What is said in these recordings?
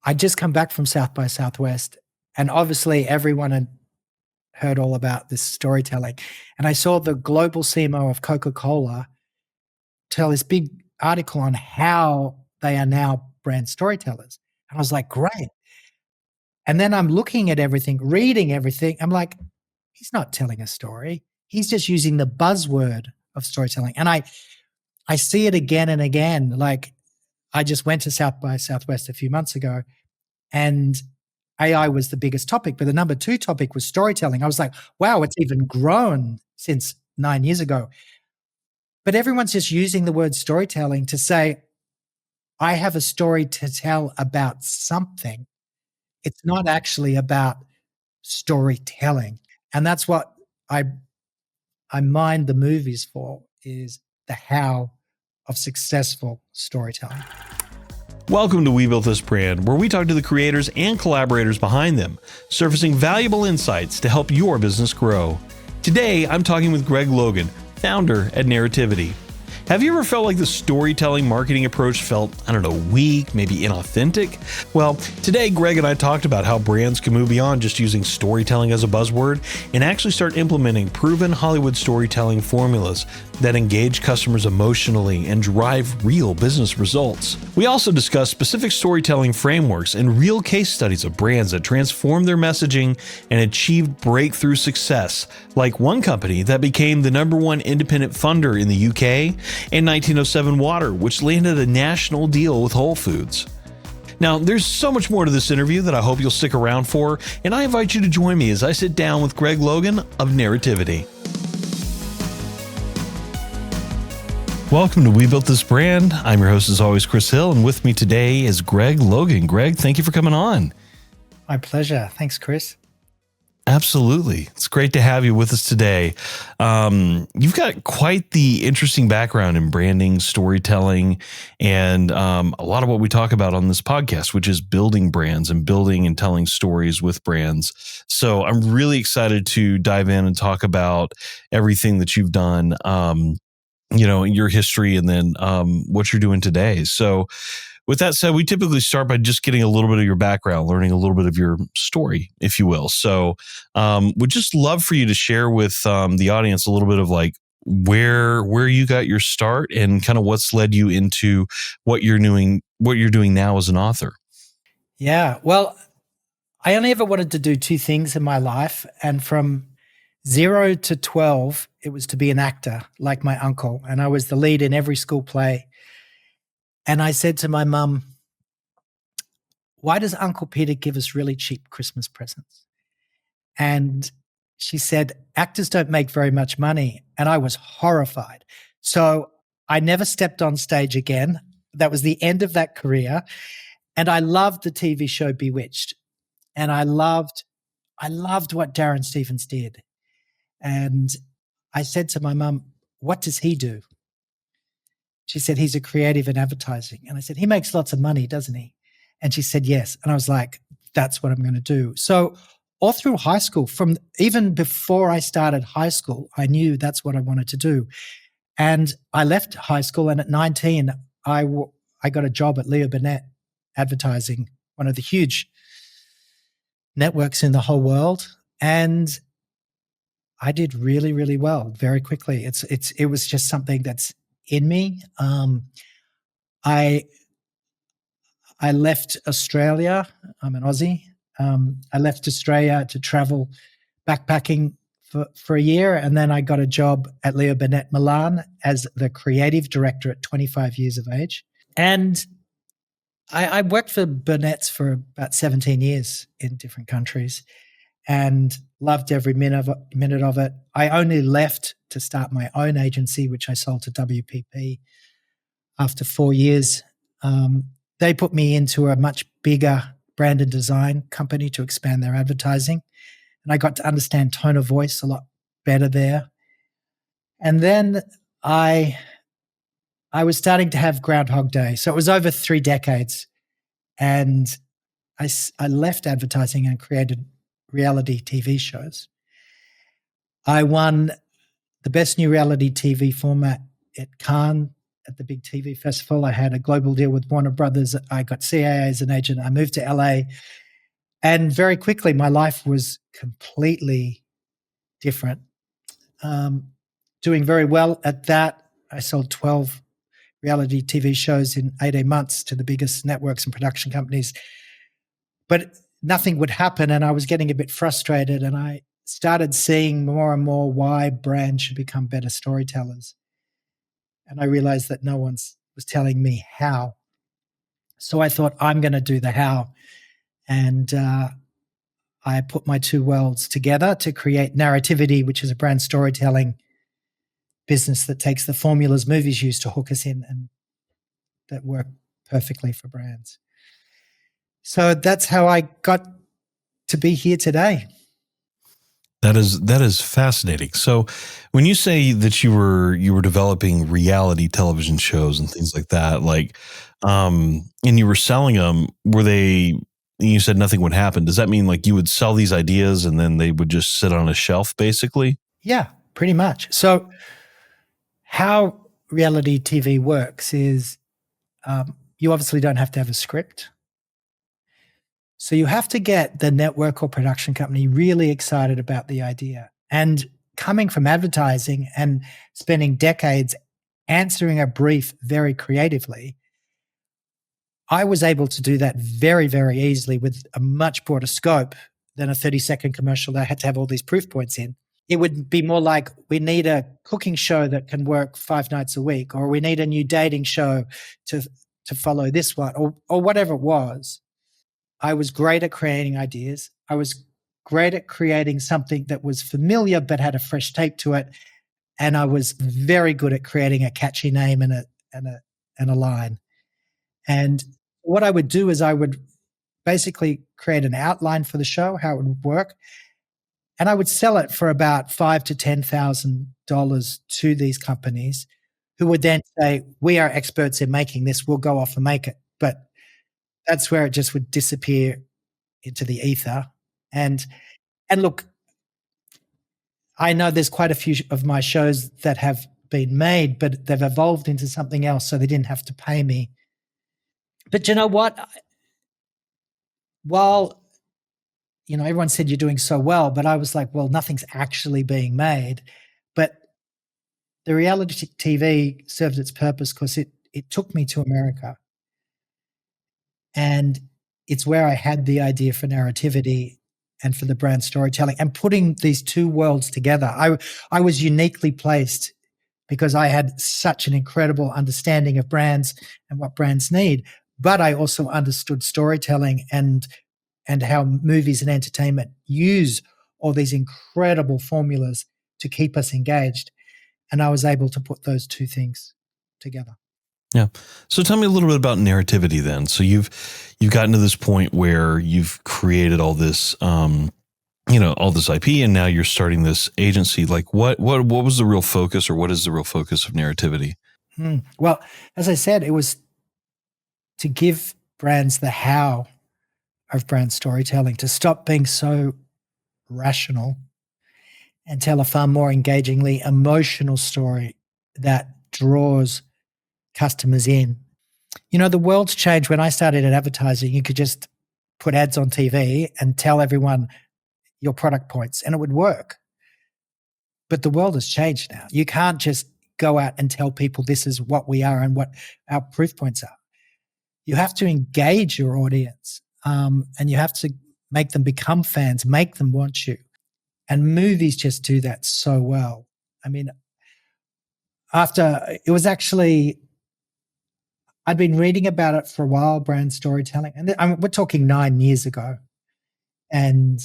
I'd just come back from South by Southwest, and obviously everyone had heard all about this storytelling. And I saw the global CMO of Coca-Cola tell this big article on how they are now brand storytellers. And I was like, great. And then I'm looking at everything, reading everything. I'm like, he's not telling a story. He's just using the buzzword of storytelling. And I see it again and again. Like, I just went to South by Southwest a few months ago, and AI was the biggest topic, but the number 2 topic was storytelling. I was like, wow, it's even grown since 9 years ago. But everyone's just using the word storytelling to say, I have a story to tell about something. It's not actually about storytelling. And that's what I mind the movies for, is the how of successful storytelling. Welcome to We Built This Brand, where we talk to the creators and collaborators behind them, surfacing valuable insights to help your business grow. Today, I'm talking with Greg Logan, founder at Narrativity. Have you ever felt like the storytelling marketing approach felt, weak, maybe inauthentic? Well, today Greg and I talked about how brands can move beyond just using storytelling as a buzzword and actually start implementing proven Hollywood storytelling formulas that engage customers emotionally and drive real business results. We also discuss specific storytelling frameworks and real case studies of brands that transformed their messaging and achieved breakthrough success, like one company that became the #1 independent funder in the UK, and 1907 Water, which landed a national deal with Whole Foods. Now, there's so much more to this interview that I hope you'll stick around for, and I invite you to join me as I sit down with Greg Logan of Narrativity. Welcome to We Built This Brand. I'm your host, as always, Chris Hill, and with me today is Greg Logan. Greg, thank you for coming on. My pleasure. Thanks, Chris. Absolutely. It's great to have you with us today. You've got quite the interesting background in branding, storytelling, and a lot of what we talk about on this podcast, which is building brands and building and telling stories with brands. So I'm really excited to dive in and talk about everything that you've done, your history, and then what you're doing today. So with that said, we typically start by just getting a little bit of your background, learning a little bit of your story, if you will. So would just love for you to share with the audience a little bit of like where you got your start and kind of what's led you into what you're doing now as an author. Yeah, well, I only ever wanted to do 2 things in my life. And from 0 to 12, it was to be an actor like my uncle. And I was the lead in every school play. And I said to my mum, why does Uncle Peter give us really cheap Christmas presents? And she said, actors don't make very much money. And I was horrified. So I never stepped on stage again. That was the end of that career. And I loved the TV show Bewitched. And I loved what Darren Stevens did. And I said to my mum, what does he do? She said, he's a creative in advertising. And I said, he makes lots of money, doesn't he? And she said, yes. And I was like, that's what I'm going to do. So all through high school, from even before I started high school, I knew that's what I wanted to do. And I left high school, and at 19, I got a job at Leo Burnett Advertising, one of the huge networks in the whole world. And I did really, really well very quickly. It was just something that's in me. I left Australia. I'm an Aussie. I left Australia to travel backpacking for a year, and then I got a job at Leo Burnett Milan as the creative director at 25 years of age. And I worked for Burnett's for about 17 years in different countries and loved every minute of it. I only left to start my own agency, which I sold to WPP after 4 years. They put me into a much bigger brand and design company to expand their advertising. And I got to understand tone of voice a lot better there. And then I was starting to have Groundhog Day. So it was over 3 decades. And I left advertising and created reality TV shows. I won the best new reality TV format at Cannes at the big TV festival. I had a global deal with Warner Brothers. I got CAA as an agent. I moved to LA. And very quickly, my life was completely different. Doing very well at that. I sold 12 reality TV shows in 18 months to the biggest networks and production companies. But nothing would happen, and I was getting a bit frustrated, and I started seeing more and more why brands should become better storytellers. And I realized that no one was telling me how. So I thought, I'm going to do the how. And I put my two worlds together to create Narrativity, which is a brand storytelling business that takes the formulas movies use to hook us in and that work perfectly for brands. So that's how I got to be here today. That is fascinating. So when you say that you were developing reality television shows and things like that, like, and you were selling them, you said nothing would happen. Does that mean like you would sell these ideas and then they would just sit on a shelf basically? Yeah, pretty much. So how reality TV works is you obviously don't have to have a script. So you have to get the network or production company really excited about the idea. And coming from advertising and spending decades answering a brief very creatively, I was able to do that very, very easily with a much broader scope than a 30-second commercial that I had to have all these proof points in. It would be more like, we need a cooking show that can work 5 nights a week, or we need a new dating show to follow this one, or whatever it was. I was great at creating ideas. I was great at creating something that was familiar but had a fresh take to it. And I was very good at creating a catchy name and a line. And what I would do is I would basically create an outline for the show, how it would work, and I would sell it for about $5,000 to $10,000 to these companies, who would then say, "We are experts in making this. We'll go off and make it." But that's where it just would disappear into the ether. And look, I know there's quite a few of my shows that have been made, but they've evolved into something else, so they didn't have to pay me. But you know what? While everyone said you're doing so well, but I was like, well, nothing's actually being made. But the reality TV served its purpose because it took me to America. And it's where I had the idea for Narrativity and for the brand storytelling, and putting these two worlds together. I was uniquely placed because I had such an incredible understanding of brands and what brands need, but I also understood storytelling and how movies and entertainment use all these incredible formulas to keep us engaged. And I was able to put those two things together. Yeah. So tell me a little bit about Narrativity then. So you've gotten to this point where you've created all this, all this IP, and now you're starting this agency. Like what was the real focus, or what is the real focus of Narrativity? Well, as I said, it was to give brands the how of brand storytelling, to stop being so rational and tell a far more engagingly emotional story that draws customers in. The world's changed. When I started in advertising, you could just put ads on TV and tell everyone your product points and it would work. But the world has changed now. You can't just go out and tell people this is what we are and what our proof points are. You have to engage your audience, and you have to make them become fans, make them want you. And movies just do that so well. I mean, I'd been reading about it for a while, brand storytelling. And we're talking 9 years ago. And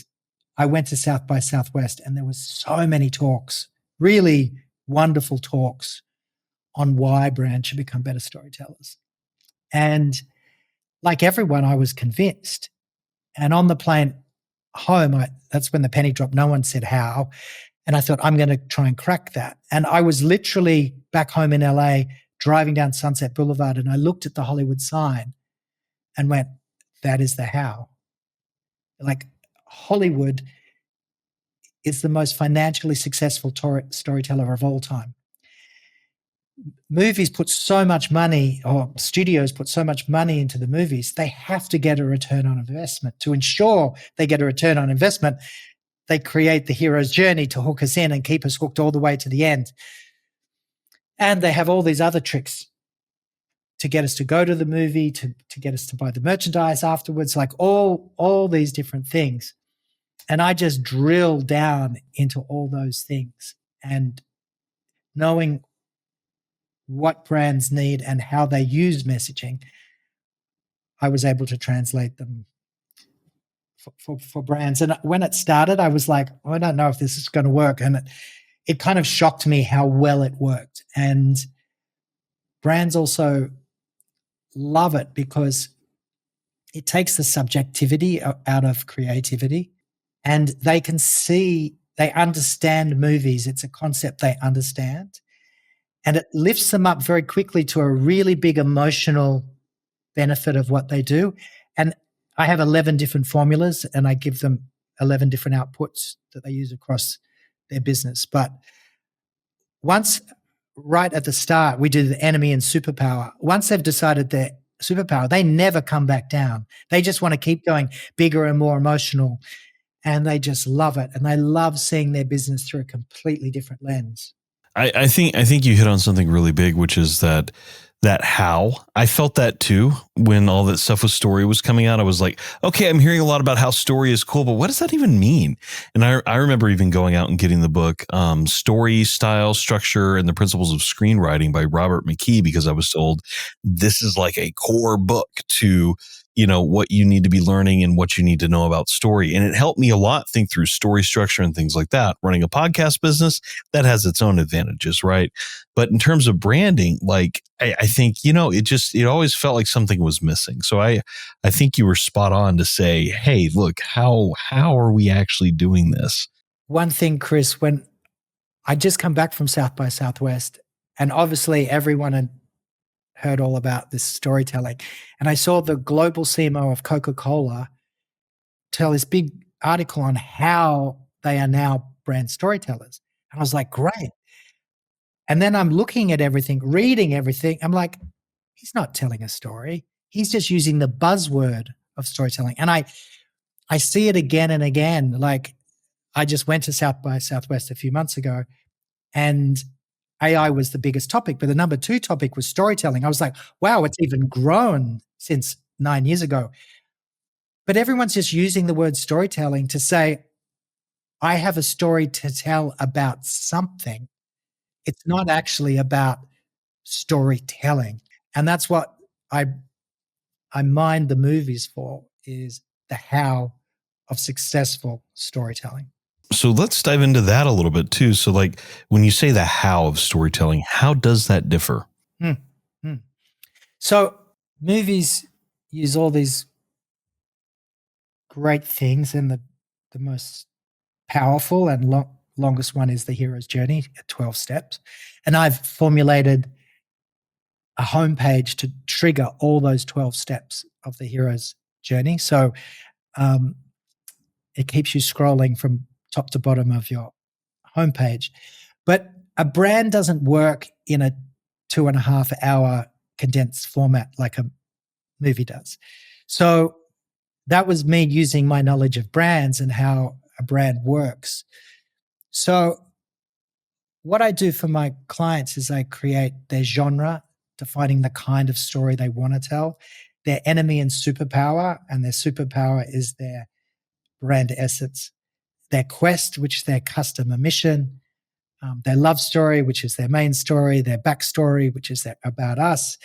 I went to South by Southwest, and there was so many talks, really wonderful talks on why brands should become better storytellers. And like everyone, I was convinced. And on the plane home, that's when the penny dropped. No one said how. And I thought, I'm going to try and crack that. And I was literally back home in LA, driving down Sunset Boulevard, and I looked at the Hollywood sign and went, that is the how. Like, Hollywood is the most financially successful storyteller of all time. movies put so much money, or studios put so much money into the movies, they have to get a return on investment. To ensure they get a return on investment, they create the hero's journey to hook us in and keep us hooked all the way to the end. And they have all these other tricks to get us to go to the movie, to get us to buy the merchandise afterwards, like all these different things. And I just drill down into all those things, and knowing what brands need and how they use messaging, I was able to translate them for brands. And when it started, I was like, I don't know if this is going to work. And it kind of shocked me how well it worked. And brands also love it because it takes the subjectivity out of creativity, and they can see, they understand movies. It's a concept they understand, and it lifts them up very quickly to a really big emotional benefit of what they do. And I have 11 different formulas, and I give them 11 different outputs that they use across their business. But once, right at the start, we do the enemy and superpower. Once they've decided their superpower, they never come back down. They just want to keep going bigger and more emotional, and they just love it. And they love seeing their business through a completely different lens. I think you hit on something really big, which is that how. I felt that too when all that stuff with story was coming out. I was like, okay, I'm hearing a lot about how story is cool, but what does that even mean? And I remember even going out and getting the book Story, Style, Structure, and the Principles of Screenwriting by Robert McKee, because I was told this is like a core book to, you know, what you need to be learning and what you need to know about story. And it helped me a lot think through story structure and things like that. Running a podcast business, that has its own advantages, right? But in terms of branding, like I think, you know, it always felt like something was missing. So I think you were spot on to say, hey, look, how are we actually doing this? One thing, Chris, when I just come back from South by Southwest, and obviously everyone had heard all about this storytelling, and I saw the global CMO of Coca-Cola tell this big article on how they are now brand storytellers. And I was like, great. And then I'm looking at everything, reading everything. I'm like, he's not telling a story. He's just using the buzzword of storytelling. And I see it again and again. Like, I just went to South by Southwest a few months ago, and AI was the biggest topic, but the number 2 topic was storytelling. I was like, wow, it's even grown since 9 years ago. But everyone's just using the word storytelling to say, I have a story to tell about something. It's not actually about storytelling. And that's what I mind the movies for, is the how of successful storytelling. So let's dive into that a little bit too. So like when you say the how of storytelling, how does that differ? So movies use all these great things, and the most powerful and longest one is the hero's journey at 12 steps. And I've formulated a homepage to trigger all those 12 steps of the hero's journey. So it keeps you scrolling from top to bottom of your homepage. But a brand doesn't work in a 2.5 hour condensed format like a movie does. So that was me using my knowledge of brands and how a brand works. So what I do for my clients is I create their genre, defining the kind of story they want to tell, their enemy and superpower, and their superpower is their brand essence, their quest, which is their customer mission, their love story, which is their main story, their backstory, which is about us,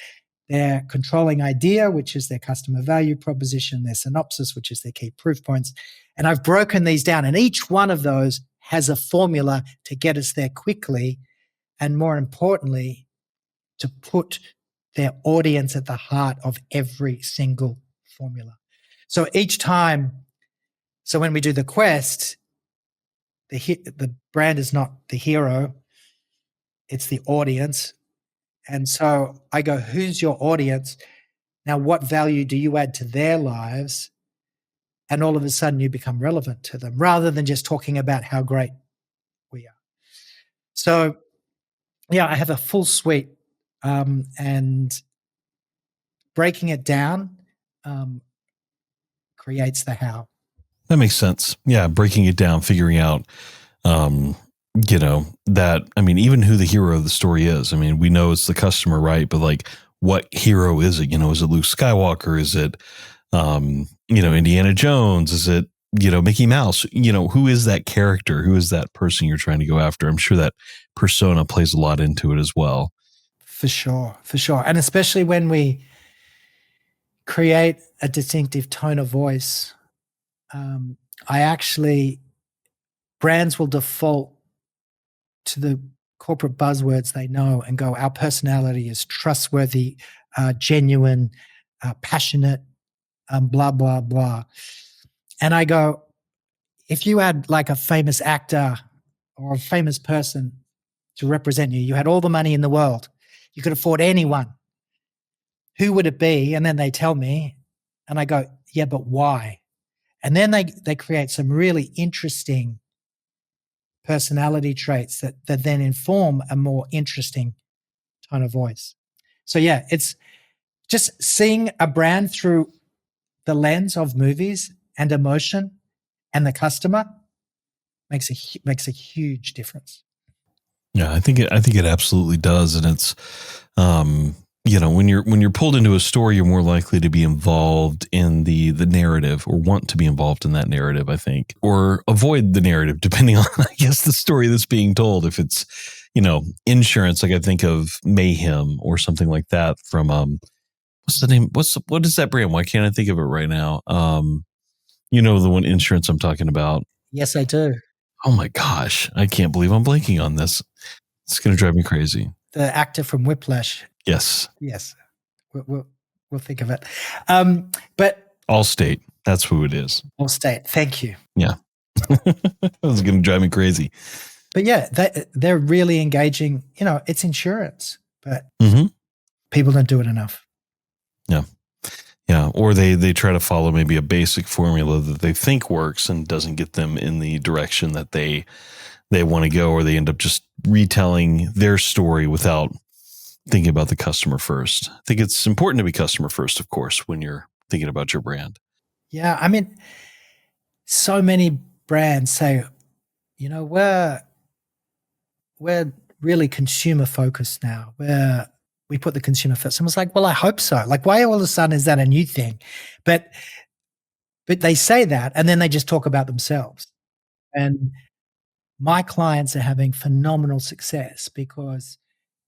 their controlling idea, which is their customer value proposition, their synopsis, which is their key proof points. And I've broken these down, and each one of those has a formula to get us there quickly, and more importantly, to put their audience at the heart of every single formula. So each time, so when we do the quest, the brand is not the hero, it's the audience. And so I go, who's your audience? Now, what value do you add to their lives? And all of a sudden you become relevant to them, rather than just talking about how great we are. So yeah, I have a full suite and breaking it down creates the how. That makes sense. Yeah, breaking it down, figuring out, that, I mean, even who the hero of the story is. I mean, we know it's the customer, right? But like, what hero is it? Is it Luke Skywalker? Is it, Indiana Jones? Is it, Mickey Mouse? Who is that character? Who is that person you're trying to go after? I'm sure that persona plays a lot into it as well. For sure. And especially when we create a distinctive tone of voice, brands will default to the corporate buzzwords they know and go, our personality is trustworthy, genuine, passionate, blah, blah, blah. And I go, if you had like a famous actor or a famous person to represent you, you had all the money in the world, you could afford anyone, who would it be? And then they tell me, and I go, yeah, but why? And then they create some really interesting personality traits that then inform a more interesting tone of voice. So yeah, it's just seeing a brand through the lens of movies and emotion and the customer makes a huge difference. Yeah, I think it absolutely does, and it's when you're pulled into a story, you're more likely to be involved in the narrative, or want to be involved in that narrative, I think, or avoid the narrative depending on, I guess, the story that's being told. If it's insurance, like I think of Mayhem or something like that from what's the name? What is that brand? Why can't I think of it right now? The one insurance I'm talking about. Yes, I do. Oh my gosh, I can't believe I'm blanking on this. It's going to drive me crazy. The actor from Whiplash. Yes. We'll think of it. But Allstate, that's who it is. Allstate. Thank you. Yeah. That was going to drive me crazy. But yeah, they're really engaging. It's insurance, but people don't do it enough. Yeah. Yeah. Or they try to follow maybe a basic formula that they think works and doesn't get them in the direction that they want to go, or they end up just retelling their story without thinking about the customer first. I think it's important to be customer first, of course, when you're thinking about your brand. Yeah. I mean, so many brands say, we're really consumer focused now. We put the consumer first. And I was like, well, I hope so. Like, why all of a sudden is that a new thing? But they say that, and then they just talk about themselves. And my clients are having phenomenal success because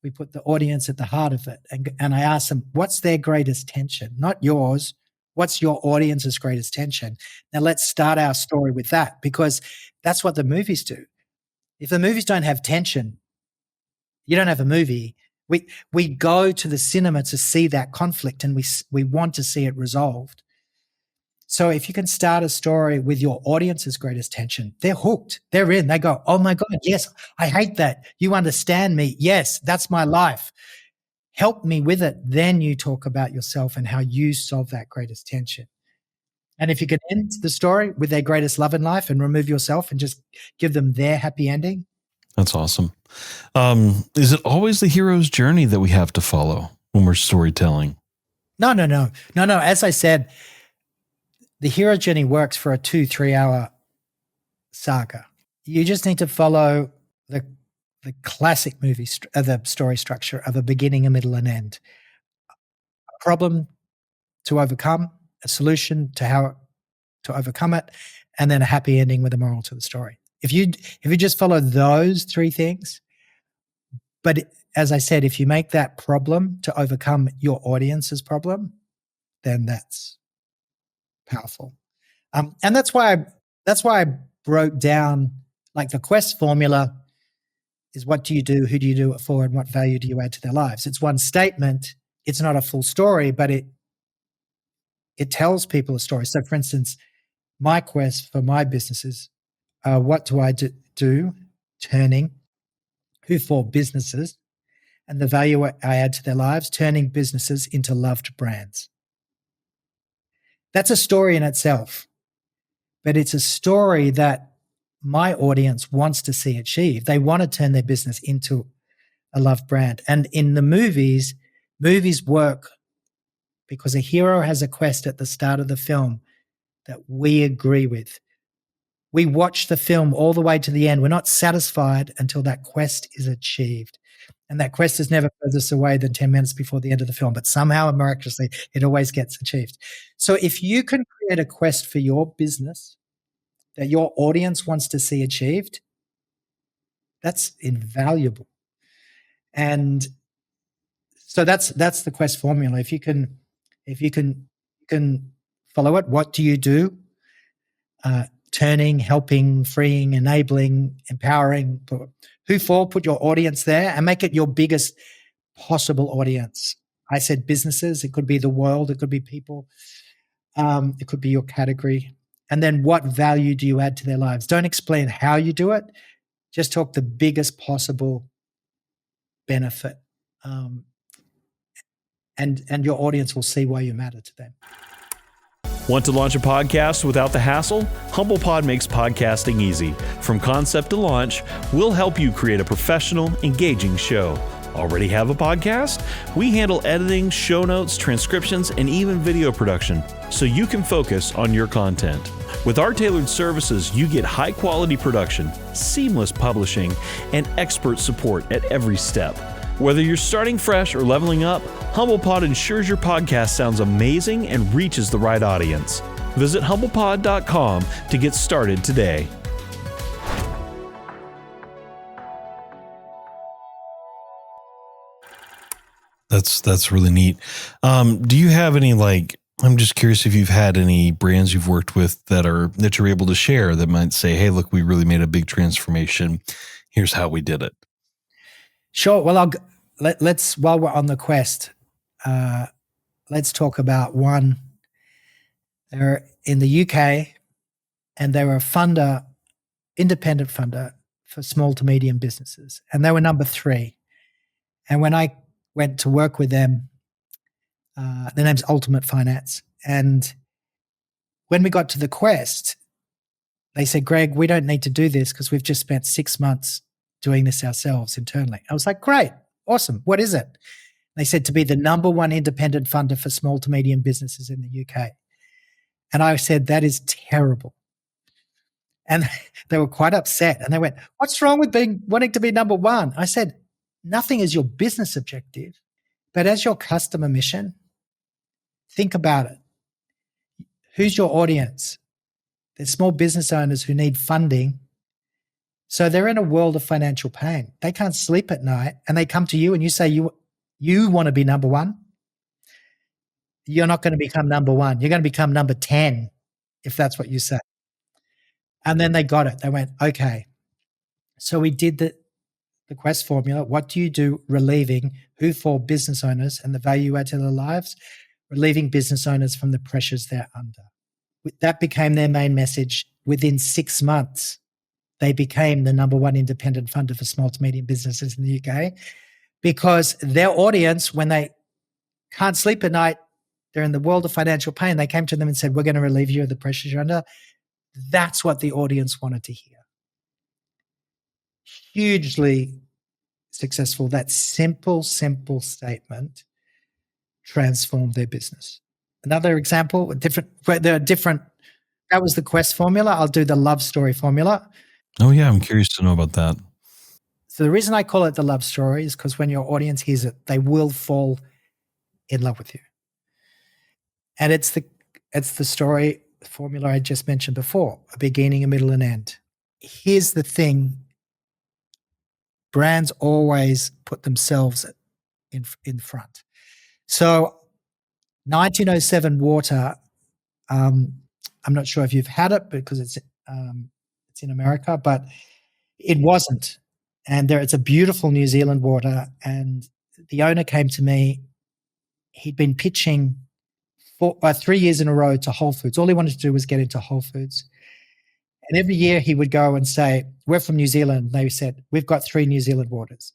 we put the audience at the heart of it. And I ask them, what's their greatest tension? Not yours. What's your audience's greatest tension? Now let's start our story with that, because that's what the movies do. If the movies don't have tension, you don't have a movie. We go to the cinema to see that conflict, and we want to see it resolved. So if you can start a story with your audience's greatest tension, they're hooked. They're in. They go, oh my God, yes, I hate that. You understand me. Yes, that's my life. Help me with it. Then you talk about yourself and how you solve that greatest tension. And if you can end the story with their greatest love in life and remove yourself and just give them their happy ending. That's awesome. Is it always the hero's journey that we have to follow when we're storytelling? No. As I said, the hero journey works for a 2-3 hour saga. You just need to follow the classic movie, the story structure of a beginning, a middle, and end. A problem to overcome, a solution to how to overcome it, and then a happy ending with a moral to the story. If you just follow those 3 things, but as I said, if you make that problem to overcome your audience's problem, then that's powerful. And that's why I broke down, like, the Quest formula is, what do you do, who do you do it for, and what value do you add to their lives? It's one statement. It's not a full story, but it tells people a story. So for instance, my quest for my businesses, what do I do? Turning who for businesses, and the value I add to their lives, turning businesses into loved brands. That's a story in itself, but it's a story that my audience wants to see achieved. They want to turn their business into a loved brand. And in the movies work because a hero has a quest at the start of the film that we agree with. We watch the film all the way to the end. We're not satisfied until that quest is achieved. And that quest is never furthest away than 10 minutes before the end of the film, but somehow miraculously, it always gets achieved. So if you can create a quest for your business that your audience wants to see achieved, that's invaluable. And so that's the quest formula. If you can follow it, what do you do? Turning, helping, freeing, enabling, empowering. Who for? Put your audience there and make it your biggest possible audience. I said businesses. It could be the world. It could be people. It could be your category. And then what value do you add to their lives? Don't explain how you do it. Just talk the biggest possible benefit. And your audience will see why you matter to them. Want to launch a podcast without the hassle? HumblePod makes podcasting easy. From concept to launch, we'll help you create a professional, engaging show. Already have a podcast? We handle editing, show notes, transcriptions, and even video production, so you can focus on your content. With our tailored services, you get high-quality production, seamless publishing, and expert support at every step. Whether you're starting fresh or leveling up, HumblePod ensures your podcast sounds amazing and reaches the right audience. Visit humblepod.com to get started today. That's really neat. Do you have any, I'm just curious if you've had any brands you've worked with that you're able to share that might say, hey, look, we really made a big transformation. Here's how we did it. Sure. Well, let's while we're on the quest, let's talk about one. They're in the UK, and they were a independent funder for small to medium businesses, and they were number 3. And when I went to work with them, their name's Ultimate Finance, and when we got to the quest, they said, Greg, we don't need to do this because we've just spent 6 months doing this ourselves internally. I was like, great. Awesome. What is it? They said to be the number 1 independent funder for small to medium businesses in the UK. And I said, that is terrible. And they were quite upset. And they went, what's wrong with wanting to be number 1? I said, nothing is your business objective, but as your customer mission, think about it. Who's your audience? They're small business owners who need funding. So they're in a world of financial pain. They can't sleep at night, and they come to you and you say you want to be number 1. You're not going to become number 1. You're going to become number 10 if that's what you say. And then they got it. They went, okay. So we did the quest formula. What do you do relieving who for business owners and the value add to their lives? Relieving business owners from the pressures they're under. That became their main message. Within 6 months, they became the number 1 independent funder for small to medium businesses in the UK because their audience, when they can't sleep at night, they're in the world of financial pain. They came to them and said, we're going to relieve you of the pressures you're under. That's what the audience wanted to hear. Hugely successful. That simple statement transformed their business. Another example, there are different. That was the quest formula. I'll do the love story formula. Oh, yeah. I'm curious to know about that. So the reason I call it the love story is because when your audience hears it, they will fall in love with you. And it's the story formula I just mentioned before, a beginning, a middle, and end. Here's the thing. Brands always put themselves in front. So 1907 water, I'm not sure if you've had it because it's in America, but it wasn't. And it's a beautiful New Zealand water. And the owner came to me. He'd been pitching 3 years in a row to Whole Foods. All he wanted to do was get into Whole Foods. And every year he would go and say, we're from New Zealand. They said, we've got 3 New Zealand waters.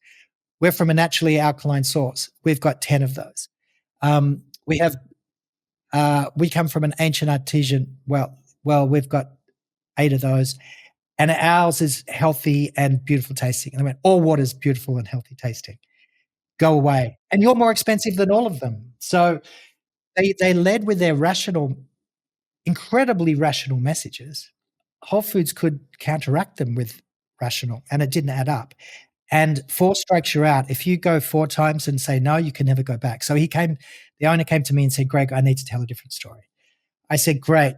We're from a naturally alkaline source. We've got 10 of those. We come from an ancient artesian well. We've got 8 of those. And ours is healthy and beautiful tasting. And I went, all water is beautiful and healthy tasting. Go away. And you're more expensive than all of them. So they led with their rational, incredibly rational messages. Whole Foods could counteract them with rational, and it didn't add up. And 4 strikes you're out. If you go 4 times and say no, you can never go back. So the owner came to me and said, Greg, I need to tell a different story. I said, great.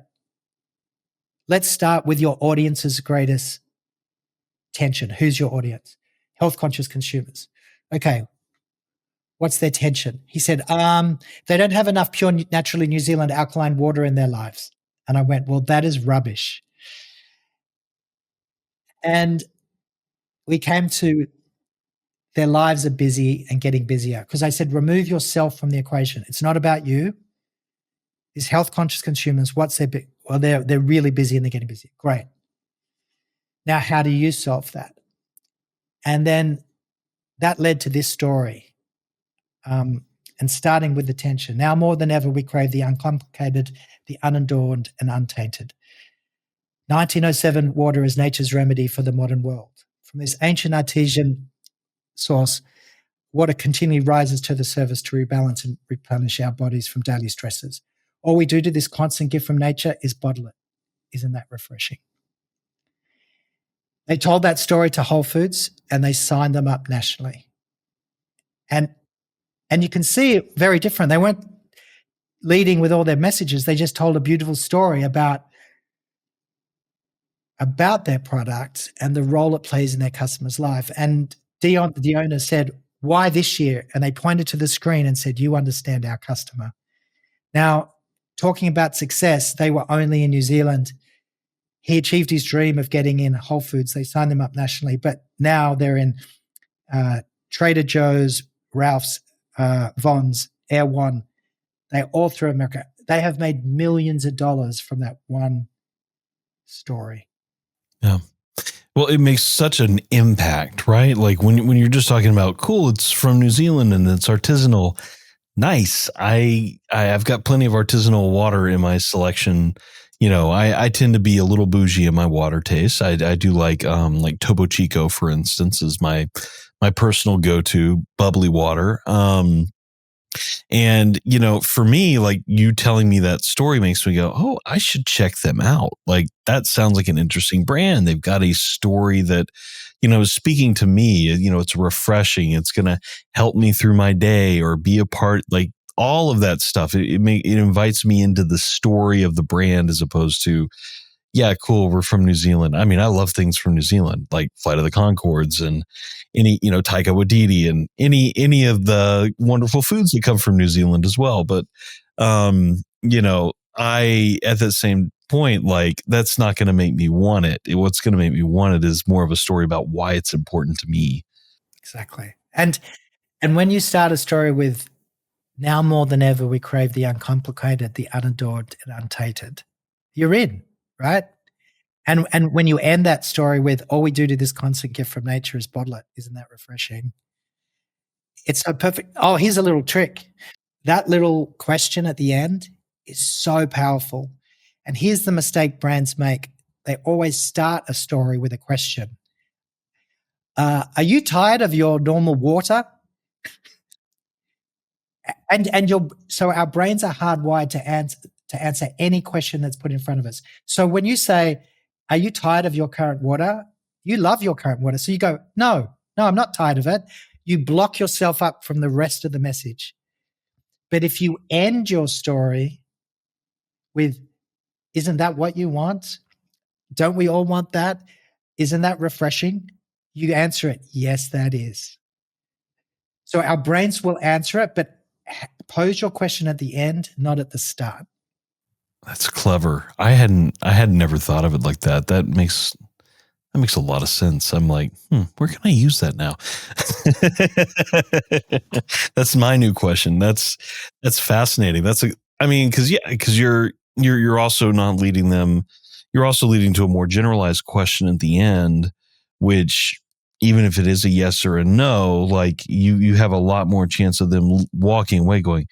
Let's start with your audience's greatest tension. Who's your audience? Health conscious consumers. Okay. What's their tension? He said, they don't have enough pure, naturally New Zealand alkaline water in their lives. And I went, well, that is rubbish. And we came to their lives are busy and getting busier, because I said, remove yourself from the equation. It's not about you. These health conscious consumers, what's their big? Well, they're really busy and they're getting busier. Great. Now, how do you solve that? And then that led to this story. And starting with the tension. Now more than ever, we crave the uncomplicated, the unadorned, and untainted. 1907, water is nature's remedy for the modern world. From this ancient artesian source, water continually rises to the surface to rebalance and replenish our bodies from daily stresses. All we do to this constant gift from nature is bottle it. Isn't that refreshing? They told that story to Whole Foods and they signed them up nationally. And you can see it very different. They weren't leading with all their messages. They just told a beautiful story about their product and the role it plays in their customer's life. And Dion, the owner, said, why this year? And they pointed to the screen and said, you understand our customer. Now, talking about success, they were only in New Zealand. He achieved his dream of getting in Whole Foods. They signed them up nationally, but now they're in Trader Joe's, Ralph's, Vons, Air One. They're all through America. They have made millions of dollars from that one story. Yeah. Well, it makes such an impact, right? Like when you're just talking about, cool, it's from New Zealand and it's artisanal. Nice. I've got plenty of artisanal water in my selection. You know, I tend to be a little bougie in my water taste. I do like Topo Chico, for instance, is my personal go-to bubbly water. And, you know, for me, like you telling me that story makes me go, oh, I should check them out. Like that sounds like an interesting brand. They've got a story that, you know, is speaking to me. You know, it's refreshing. It's going to help me through my day or be a part, like all of that stuff. It invites me into the story of the brand as opposed to, yeah, cool, we're from New Zealand. I mean, I love things from New Zealand, like Flight of the Conchords and any, you know, Taika Waititi and any of the wonderful foods that come from New Zealand as well. But, you know, at the same point, like that's not going to make me want it. What's going to make me want it is more of a story about why it's important to me. Exactly. And when you start a story with now more than ever, we crave the uncomplicated, the unadorned and untainted, you're in. Right. And when you end that story with all we do to this constant gift from nature is bottle it, isn't that refreshing? It's so perfect. Oh, here's a little trick. That little question at the end is so powerful. And here's the mistake brands make. They always start a story with a question. Are you tired of your normal water? So our brains are hardwired to answer any question that's put in front of us. So when you say, are you tired of your current water? You love your current water. So you go, no, I'm not tired of it. You block yourself up from the rest of the message. But if you end your story with, isn't that what you want? Don't we all want that? Isn't that refreshing? You answer it, yes, that is. So our brains will answer it, but pose your question at the end, not at the start. That's clever. I hadn't never thought of it like that. That makes a lot of sense. I'm like, where can I use that now? That's my new question. That's fascinating. Because you're also not leading them. You're also leading to a more generalized question at the end, which even if it is a yes or a no, like you have a lot more chance of them walking away going,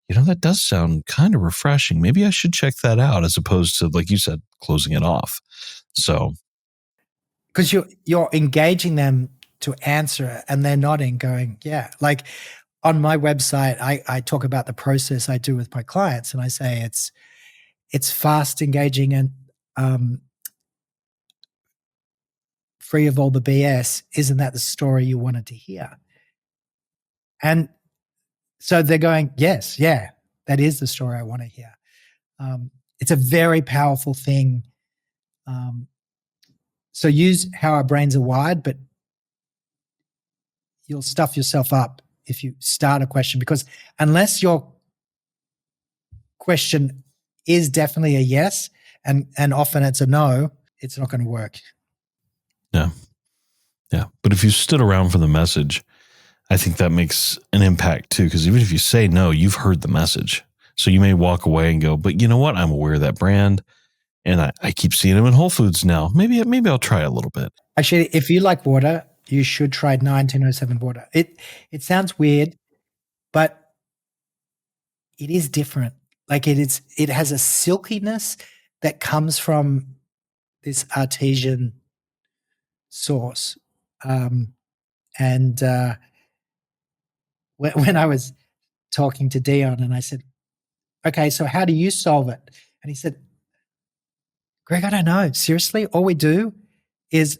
you know, that does sound kind of refreshing. Maybe I should check that out, as opposed to, like you said, closing it off. So because you're engaging them to answer it, and they're nodding, going, yeah. Like on my website, I talk about the process I do with my clients, and I say it's fast, engaging, and free of all the BS. Isn't that the story you wanted to hear? And so they're going, yes, yeah, that is the story I want to hear. It's a very powerful thing. So use how our brains are wired, but you'll stuff yourself up if you start a question, because unless your question is definitely a yes, and often it's a no, it's not going to work. Yeah. Yeah. But if you stood around for the message, I think that makes an impact too. Because even if you say no, you've heard the message. So you may walk away and go, but you know what? I'm aware of that brand, and I keep seeing them in Whole Foods now. Maybe I'll try a little bit. Actually, if you like water, you should try 1907 water. It sounds weird, but it is different. Like it has a silkiness that comes from this artesian source. And when I was talking to Dion and I said, okay, so how do you solve it? And he said, Greg, I don't know. Seriously, all we do is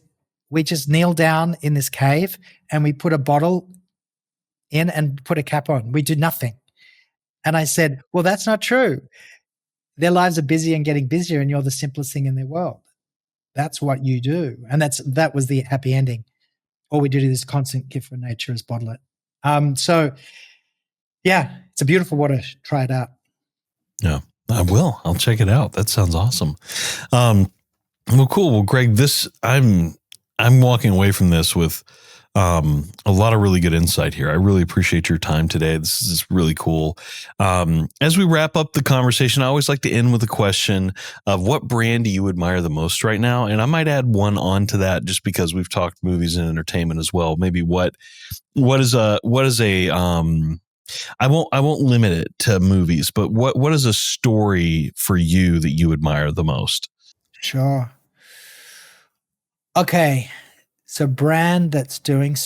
we just kneel down in this cave and we put a bottle in and put a cap on. We do nothing. And I said, well, that's not true. Their lives are busy and getting busier, and you're the simplest thing in their world. That's what you do. And that was the happy ending. All we do to this constant gift from nature is bottle it. So yeah, it's a beautiful water. Try it out. Yeah, I will. I'll check it out. That sounds awesome. Well, cool. Well, Greg, I'm walking away from this with a lot of really good insight here. I really appreciate your time today. This is really cool. As we wrap up the conversation, I always like to end with a question of what brand do you admire the most right now? And I might add one on to that just because we've talked movies and entertainment as well. Maybe what is a I won't limit it to movies, but what is a story for you that you admire the most? Sure. Okay. So brand that's doing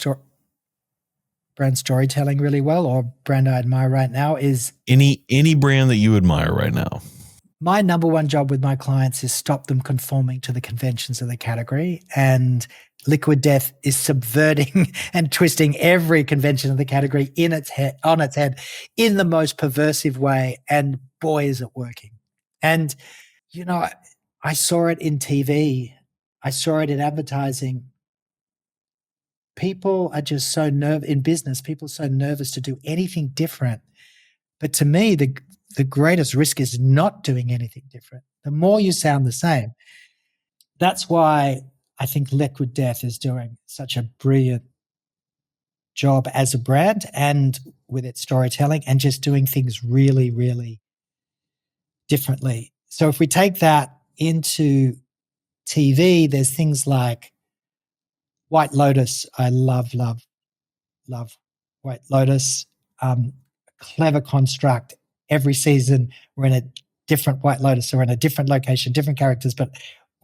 brand storytelling really well, or brand I admire right now, is any brand that you admire right now. My number one job with my clients is stop them conforming to the conventions of the category. And Liquid Death is subverting and twisting every convention of the category on its head in the most perversive way. And boy, is it working. And, I saw it in TV. I saw it in advertising. People are just so in business, people are so nervous to do anything different. But to me, the greatest risk is not doing anything different. The more you sound the same. That's why I think Liquid Death is doing such a brilliant job as a brand and with its storytelling and just doing things really, really differently. So if we take that into TV, there's things like White Lotus. I love White Lotus. Clever construct. Every season we're in a different White Lotus or in a different location, different characters, but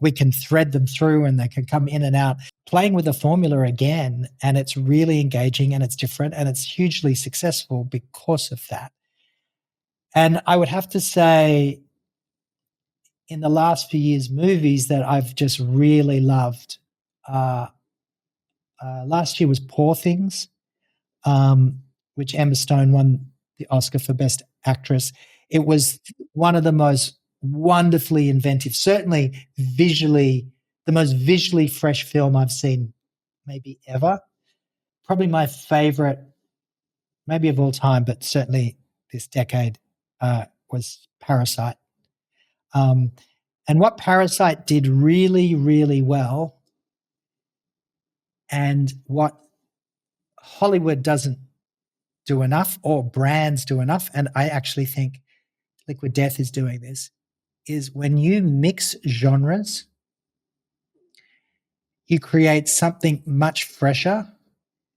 we can thread them through and they can come in and out, playing with the formula again. And it's really engaging and it's different and it's hugely successful because of that. And I would have to say, in the last few years, movies that I've just really loved. Last year was Poor Things, which Emma Stone won the Oscar for Best Actress. It was one of the most wonderfully inventive, certainly visually, the most visually fresh film I've seen maybe ever. Probably my favorite, maybe of all time, but certainly this decade, was Parasite. And what Parasite did really, really well, and what Hollywood doesn't do enough or brands do enough, and I actually think Liquid Death is doing this, is when you mix genres, you create something much fresher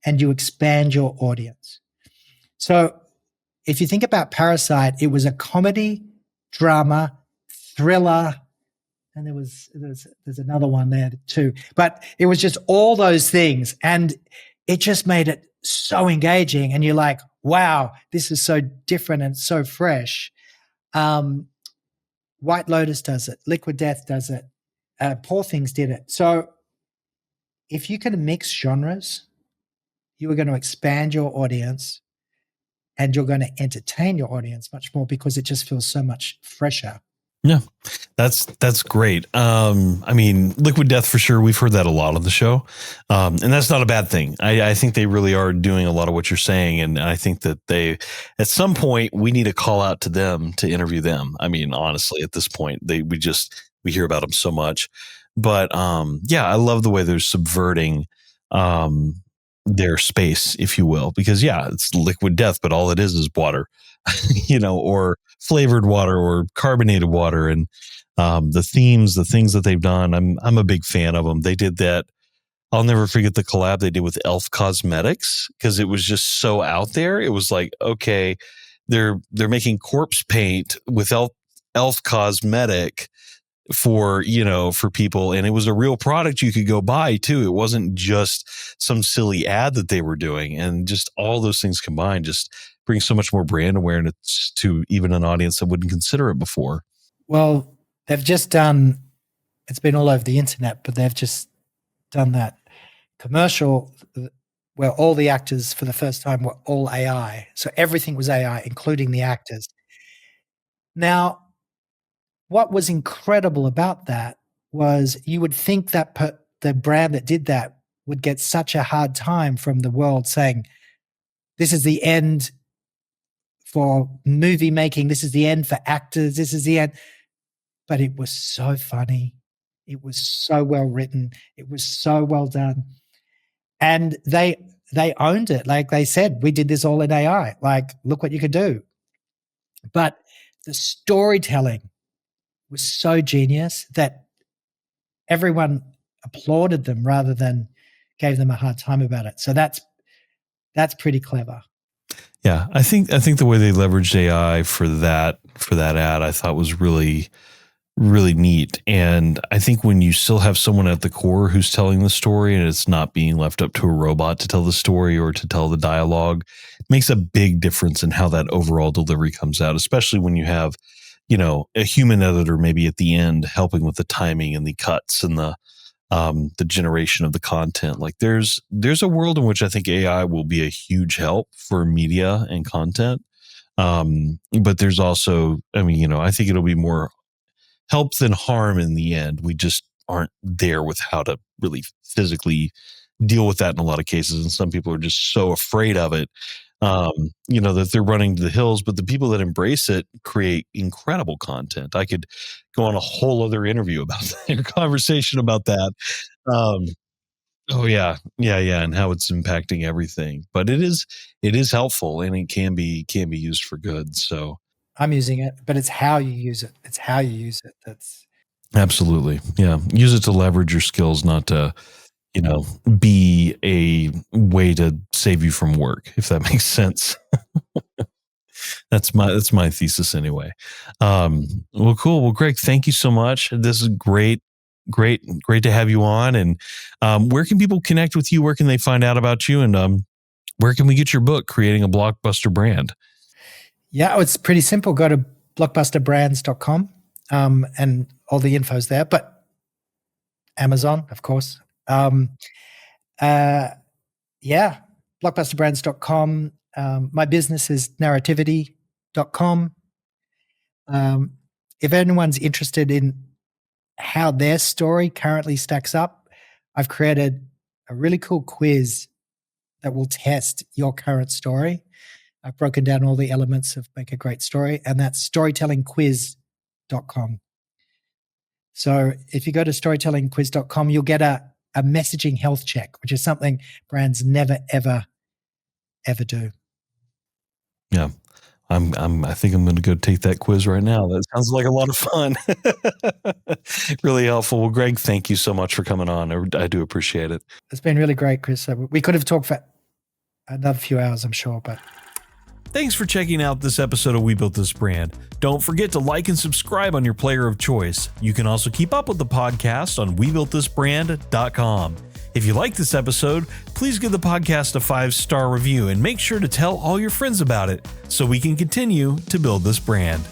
and you expand your audience. So if you think about Parasite, it was a comedy, drama, thriller, and there's another one there too. But it was just all those things, and it just made it so engaging. And you're like, wow, this is so different and so fresh. White Lotus does it. Liquid Death does it. Poor Things did it. So if you can mix genres, you are going to expand your audience, and you're going to entertain your audience much more because it just feels so much fresher. Yeah, that's great. I mean, Liquid Death for sure. We've heard that a lot on the show, and that's not a bad thing. I think they really are doing a lot of what you're saying, and I think that at some point, we need to call out to them to interview them. I mean, honestly, at this point, we hear about them so much, but yeah, I love the way they're subverting their space, if you will, because yeah, it's Liquid Death, but all it is water, or flavored water or carbonated water. And the things that they've done, I'm a big fan of them. They did that. I'll never forget the collab they did with Elf Cosmetics, because it was just so out there. It was like, okay, they're making corpse paint with Elf Cosmetic for people, and it was a real product you could go buy too. It wasn't just some silly ad that they were doing, and just all those things combined just bring so much more brand awareness to even an audience that wouldn't consider it before. Well, they've just done, it's been all over the internet, but they've just done that commercial where all the actors for the first time were all AI. So everything was AI, including the actors. Now, what was incredible about that was you would think that the brand that did that would get such a hard time from the world saying, this is the end for movie making, this is the end for actors, this is the end. But it was so funny. It was so well written. It was so well done. And they owned it. Like they said, we did this all in AI. Like, look what you could do. But the storytelling was so genius that everyone applauded them rather than gave them a hard time about it. So that's pretty clever. Yeah, I think the way they leveraged AI for that ad, I thought was really, really neat. And I think when you still have someone at the core who's telling the story, and it's not being left up to a robot to tell the story or to tell the dialogue, it makes a big difference in how that overall delivery comes out, especially when you have, a human editor maybe at the end helping with the timing and the cuts and the generation of the content. Like there's a world in which I think AI will be a huge help for media and content. But there's also, I think it'll be more help than harm in the end. We just aren't there with how to really physically deal with that in a lot of cases. And some people are just so afraid of it, that they're running to the hills. But the people that embrace it create incredible content. I could go on a whole other interview about that, conversation about that. Oh yeah. And how it's impacting everything. But it is helpful, and it can be used for good. So I'm using it, but it's how you use it. It's how you use it. That's absolutely. Yeah. Use it to leverage your skills, not to, be a way to save you from work, if that makes sense. That's my thesis anyway. Well, cool. Well, Greg, thank you so much. This is great to have you on. And where can people connect with you? Where can they find out about you? And where can we get your book, Creating a Blockbuster Brand? Yeah, it's pretty simple. Go to blockbusterbrands.com, and all the info's there. But Amazon, of course. Blockbusterbrands.com. My business is narrativity.com. If anyone's interested in how their story currently stacks up, I've created a really cool quiz that will test your current story. I've broken down all the elements of make a great story, and that's storytellingquiz.com. So if you go to storytellingquiz.com, you'll get a messaging health check, which is something brands never, ever, ever do. Yeah. I think I'm going to go take that quiz right now. That sounds like a lot of fun. Really helpful. Well, Greg, thank you so much for coming on. I do appreciate it. It's been really great, Chris. We could have talked for another few hours, I'm sure, but Thanks for checking out this episode of We Built This Brand. Don't forget to like and subscribe on your player of choice. You can also keep up with the podcast on WeBuiltThisBrand.com. If you like this episode, please give the podcast a 5-star review and make sure to tell all your friends about it so we can continue to build this brand.